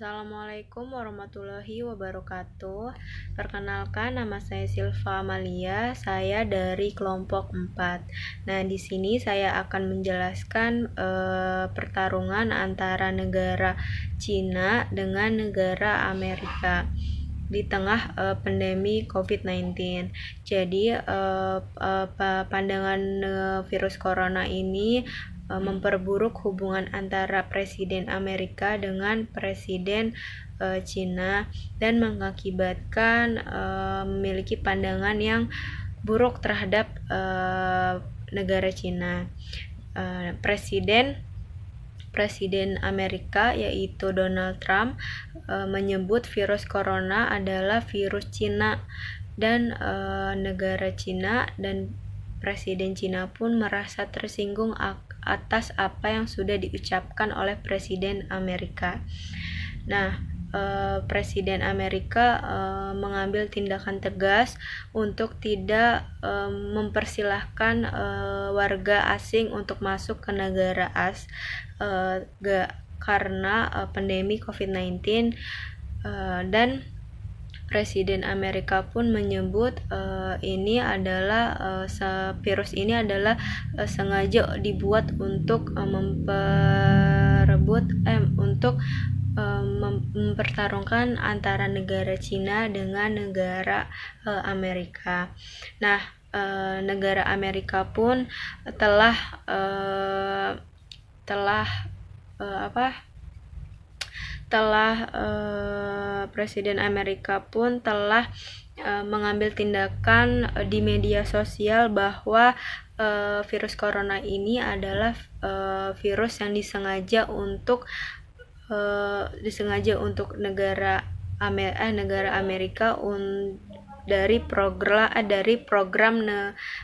Assalamualaikum warahmatullahi wabarakatuh. Perkenalkan, nama saya Silva Amalia. Saya dari kelompok 4. Nah, di sini saya akan menjelaskan pertarungan antara negara Cina dengan negara Amerika di tengah pandemi COVID-19. Jadi pandangan virus corona ini memperburuk hubungan antara Presiden Amerika dengan Presiden Cina dan mengakibatkan memiliki pandangan yang buruk terhadap negara Cina. Presiden Amerika yaitu Donald Trump menyebut virus corona adalah virus Cina dan negara Cina dan Presiden Cina pun merasa tersinggung atas apa yang sudah diucapkan oleh Presiden Amerika. Nah, Presiden Amerika mengambil tindakan tegas untuk tidak mempersilahkan warga asing untuk masuk ke negara karena pandemi COVID-19 dan Presiden Amerika pun menyebut virus ini adalah sengaja dibuat untuk mempertarungkan antara negara Cina dengan negara Amerika. Nah, negara Amerika pun telah Presiden Amerika pun telah mengambil tindakan di media sosial bahwa virus corona ini adalah virus yang disengaja untuk negara Amerika dari program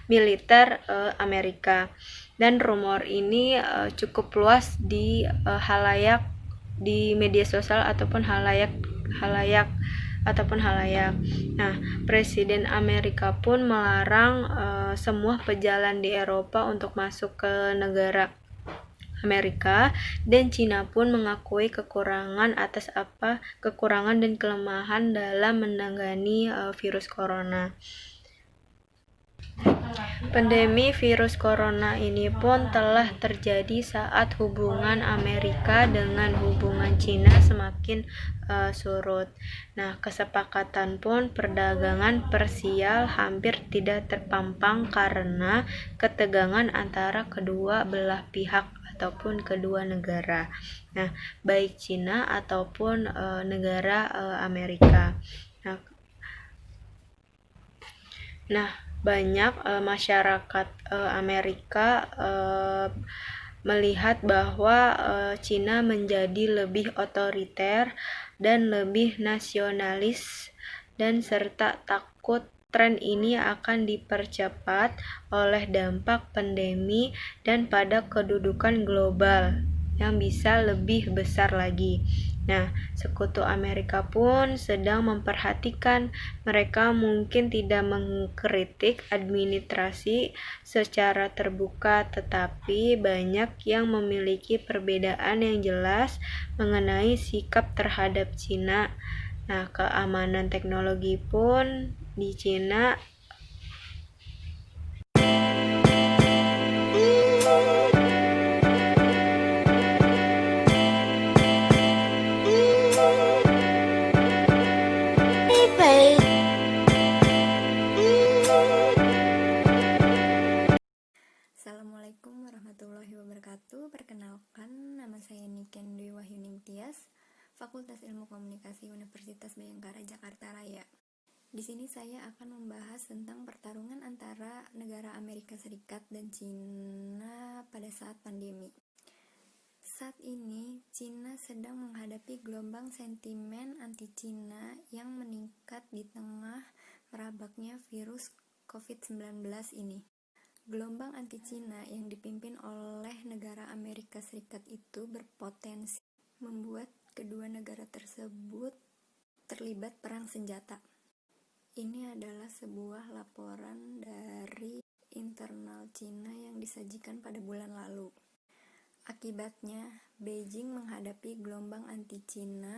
militer Amerika. Dan rumor ini cukup luas di media sosial ataupun halayak. Nah, Presiden Amerika pun melarang semua pejalan di Eropa untuk masuk ke negara Amerika, dan Cina pun mengakui kekurangan dan kelemahan dalam menangani virus corona. Pandemi virus corona ini pun telah terjadi saat hubungan Amerika dengan hubungan Cina semakin surut. Nah, kesepakatan pun perdagangan parsial hampir tidak terpampang karena ketegangan antara kedua belah pihak ataupun kedua negara. Nah, baik Cina ataupun negara Amerika. Nah, banyak masyarakat Amerika melihat bahwa Cina menjadi lebih otoriter dan lebih nasionalis, dan serta takut tren ini akan dipercepat oleh dampak pandemi dan pada kedudukan global yang bisa lebih besar lagi. Nah, sekutu Amerika pun sedang memperhatikan. Mereka mungkin tidak mengkritik administrasi secara terbuka, tetapi banyak yang memiliki perbedaan yang jelas mengenai sikap terhadap Cina. Nah, keamanan teknologi pun di Cina Assalamualaikum warahmatullahi wabarakatuh. Perkenalkan, nama saya Niken Dwi Wahyuning Tias, Fakultas Ilmu Komunikasi Universitas Bhayangkara Jakarta Raya. Di sini saya akan membahas tentang pertarungan antara negara Amerika Serikat dan Cina pada saat pandemi. Saat ini, Cina sedang menghadapi gelombang sentimen anti-Cina yang meningkat di tengah merebaknya virus COVID-19 ini. Gelombang anti-Cina yang dipimpin oleh negara Amerika Serikat itu berpotensi membuat kedua negara tersebut terlibat perang senjata. Ini adalah sebuah laporan dari internal Cina yang disajikan pada bulan lalu. Akibatnya, Beijing menghadapi gelombang anti-Cina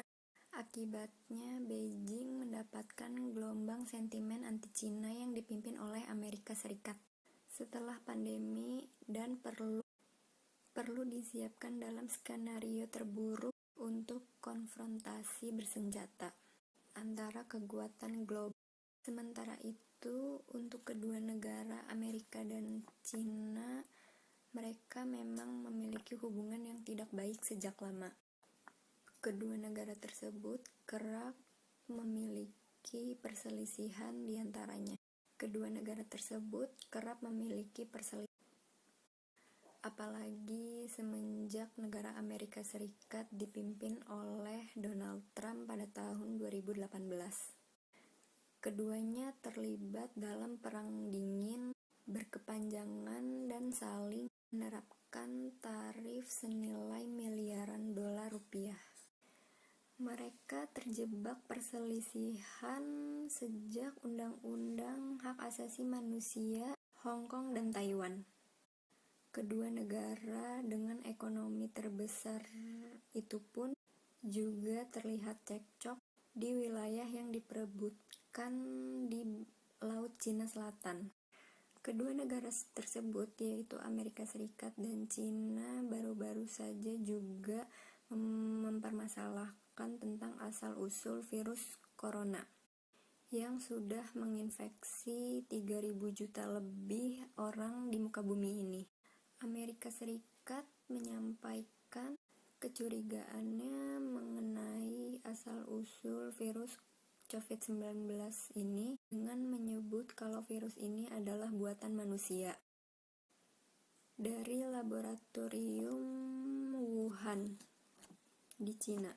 Akibatnya, Beijing mendapatkan gelombang sentimen anti-Cina yang dipimpin oleh Amerika Serikat. Setelah pandemi dan perlu disiapkan dalam skenario terburuk untuk konfrontasi bersenjata antara kekuatan global. Sementara itu, untuk kedua negara Amerika dan Cina, mereka memang memiliki hubungan yang tidak baik sejak lama. Kedua negara tersebut kerap memiliki perselisihan di antaranya. Apalagi semenjak negara Amerika Serikat dipimpin oleh Donald Trump pada tahun 2018. Keduanya terlibat dalam perang dingin berkepanjangan dan saling menerapkan tarif senilai miliaran dolar rupiah. Mereka terjebak perselisihan sejak Undang-Undang Hak Asasi Manusia Hong Kong dan Taiwan. Kedua negara dengan ekonomi terbesar itu pun juga terlihat cekcok di wilayah yang diperebutkan di Laut Cina Selatan. Kedua negara tersebut, yaitu Amerika Serikat dan Cina, baru-baru saja juga mempermasalahkan tentang asal-usul virus corona yang sudah menginfeksi 3.000 juta lebih orang di muka bumi ini. Amerika Serikat menyampaikan kecurigaannya mengenai asal-usul virus COVID-19 ini dengan menyebut kalau virus ini adalah buatan manusia dari laboratorium Wuhan di Cina.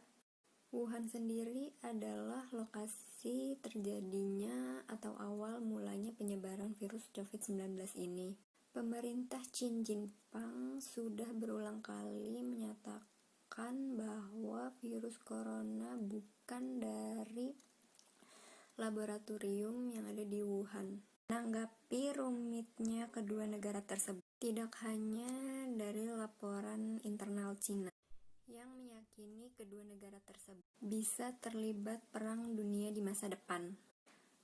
Wuhan sendiri adalah lokasi terjadinya atau awal mulanya penyebaran virus COVID-19 ini. Pemerintah Xi Jinping sudah berulang kali menyatakan bahwa virus corona bukan dari laboratorium yang ada di Wuhan. Menanggapi rumitnya kedua negara tersebut, tidak hanya dari laporan internal Cina yang meyakini kedua negara tersebut bisa terlibat perang dunia di masa depan.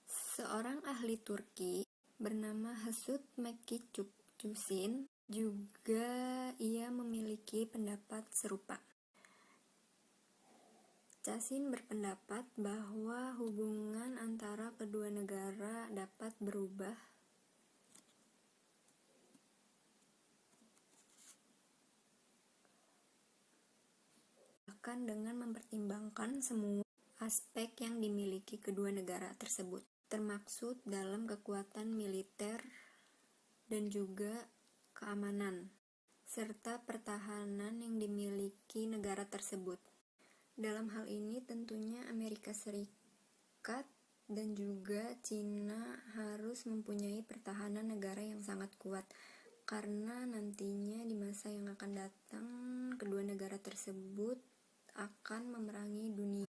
Seorang ahli Turki bernama Hasut Mekikçusin juga ia memiliki pendapat serupa. Casin berpendapat bahwa hubungan antara kedua negara dapat berubah bahkan dengan mempertimbangkan semua aspek yang dimiliki kedua negara tersebut, termaksud dalam kekuatan militer dan juga keamanan, serta pertahanan yang dimiliki negara tersebut. Dalam hal ini tentunya Amerika Serikat dan juga Cina harus mempunyai pertahanan negara yang sangat kuat, karena nantinya di masa yang akan datang kedua negara tersebut akan memerangi dunia.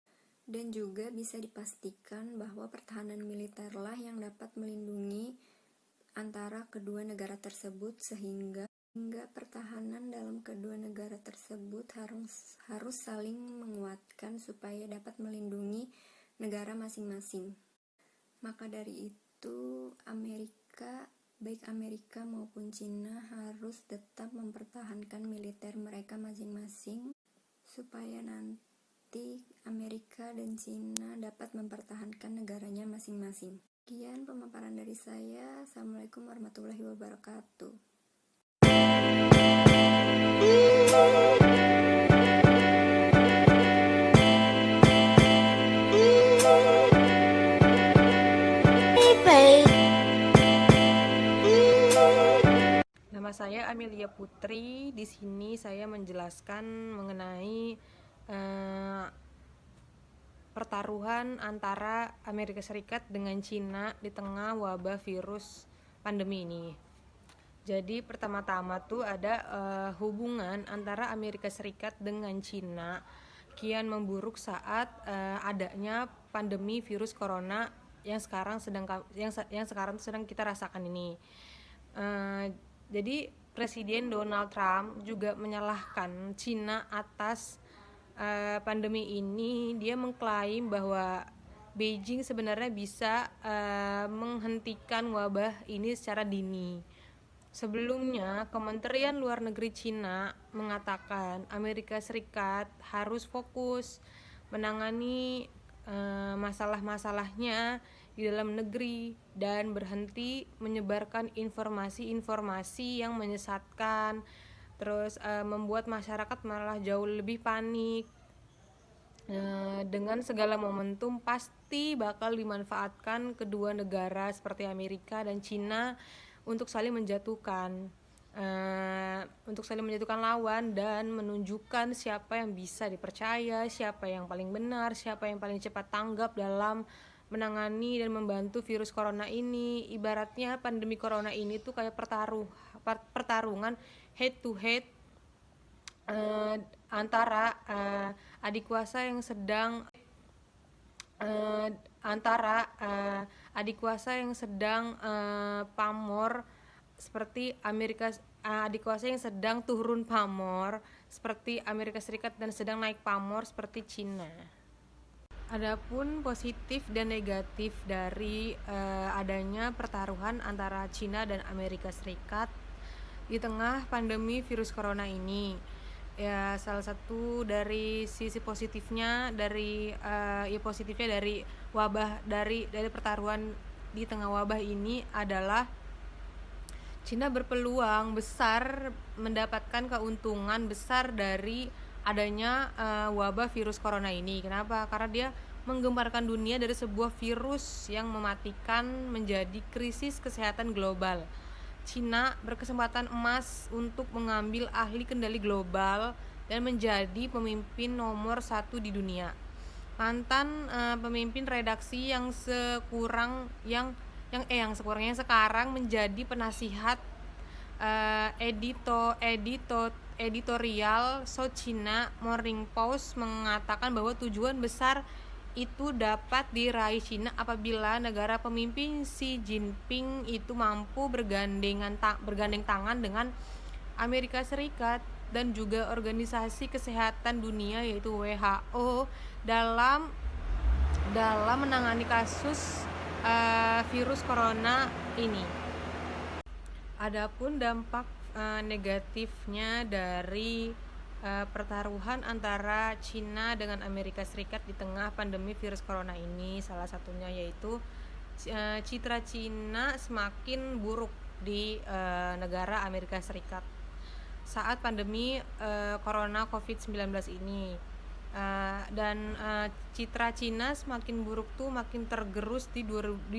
Dan juga bisa dipastikan bahwa pertahanan militerlah yang dapat melindungi antara kedua negara tersebut sehingga pertahanan dalam kedua negara tersebut harus saling menguatkan supaya dapat melindungi negara masing-masing. Maka dari itu baik Amerika maupun Cina harus tetap mempertahankan militer mereka masing-masing supaya nanti Amerika dan Cina dapat mempertahankan negaranya masing-masing. Sekian pemaparan dari saya. Assalamualaikum warahmatullahi wabarakatuh. Nama saya Amelia Putri. Di sini saya menjelaskan mengenai pertaruhan antara Amerika Serikat dengan Cina di tengah wabah virus pandemi ini. Jadi pertama-tama tuh ada hubungan antara Amerika Serikat dengan Cina kian memburuk saat adanya pandemi virus corona yang sekarang sedang kita rasakan ini. Jadi Presiden Donald Trump juga menyalahkan Cina atas pandemi ini dia mengklaim bahwa Beijing sebenarnya bisa menghentikan wabah ini secara dini. Sebelumnya, Kementerian Luar Negeri Cina mengatakan Amerika Serikat harus fokus menangani masalah-masalahnya di dalam negeri dan berhenti menyebarkan informasi-informasi yang menyesatkan, terus membuat masyarakat malah jauh lebih panik. Dengan segala momentum pasti bakal dimanfaatkan kedua negara seperti Amerika dan Cina untuk saling menjatuhkan lawan dan menunjukkan siapa yang bisa dipercaya, siapa yang paling benar, siapa yang paling cepat tanggap dalam menangani dan membantu virus corona ini. Ibaratnya pandemi corona ini tuh kayak pertarungan head to head antara adik kuasa yang sedang pamor seperti adik kuasa yang sedang turun pamor seperti Amerika Serikat dan sedang naik pamor seperti Cina. Adapun positif dan negatif dari adanya pertaruhan antara Cina dan Amerika Serikat di tengah pandemi virus corona ini, ya salah satu dari sisi positifnya dari wabah dari pertaruhan di tengah wabah ini adalah Cina berpeluang besar mendapatkan keuntungan besar dari adanya wabah virus corona ini. Kenapa? Karena dia menggemparkan dunia dari sebuah virus yang mematikan menjadi krisis kesehatan global. Cina berkesempatan emas untuk mengambil alih kendali global dan menjadi pemimpin nomor 1 di dunia. Mantan pemimpin redaksi yang sekarang menjadi penasihat editorial South China Morning Post mengatakan bahwa tujuan besar itu dapat diraih Cina apabila negara pemimpin Xi Jinping itu mampu bergandeng tangan dengan Amerika Serikat dan juga Organisasi Kesehatan Dunia yaitu WHO dalam menangani kasus virus corona ini. Adapun dampak negatifnya dari pertaruhan antara Cina dengan Amerika Serikat di tengah pandemi virus corona ini, salah satunya yaitu citra Cina semakin buruk di negara Amerika Serikat saat pandemi corona COVID-19 ini. Dan citra Cina semakin buruk tuh makin tergerus di 2020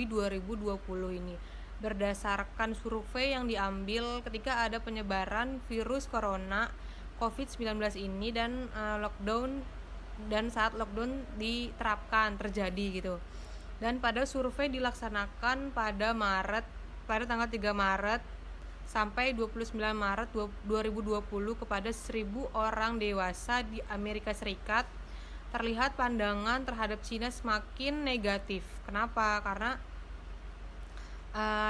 ini berdasarkan survei yang diambil ketika ada penyebaran virus corona COVID-19 ini dan saat lockdown diterapkan terjadi gitu. Dan pada survei dilaksanakan pada tanggal 3 Maret sampai 29 Maret 2020 kepada 1.000 orang dewasa di Amerika Serikat, terlihat pandangan terhadap Cina semakin negatif. Kenapa? Karena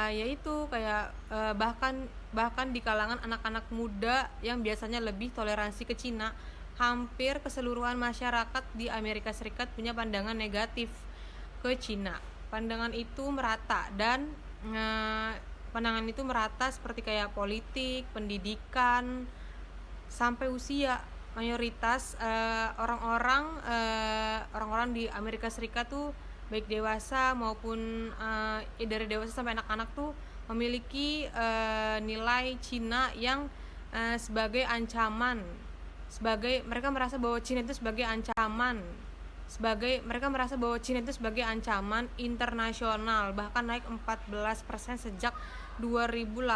yaitu kayak bahkan di kalangan anak-anak muda yang biasanya lebih toleransi ke Cina, hampir keseluruhan masyarakat di Amerika Serikat punya pandangan negatif ke Cina. Pandangan itu merata dan pandangan itu merata seperti kayak politik, pendidikan, sampai usia. Mayoritas orang-orang di Amerika Serikat tuh baik dewasa maupun dari dewasa sampai anak-anak tuh memiliki nilai Cina yang sebagai ancaman. Mereka merasa bahwa Cina itu sebagai ancaman internasional, bahkan naik 14% sejak 2018.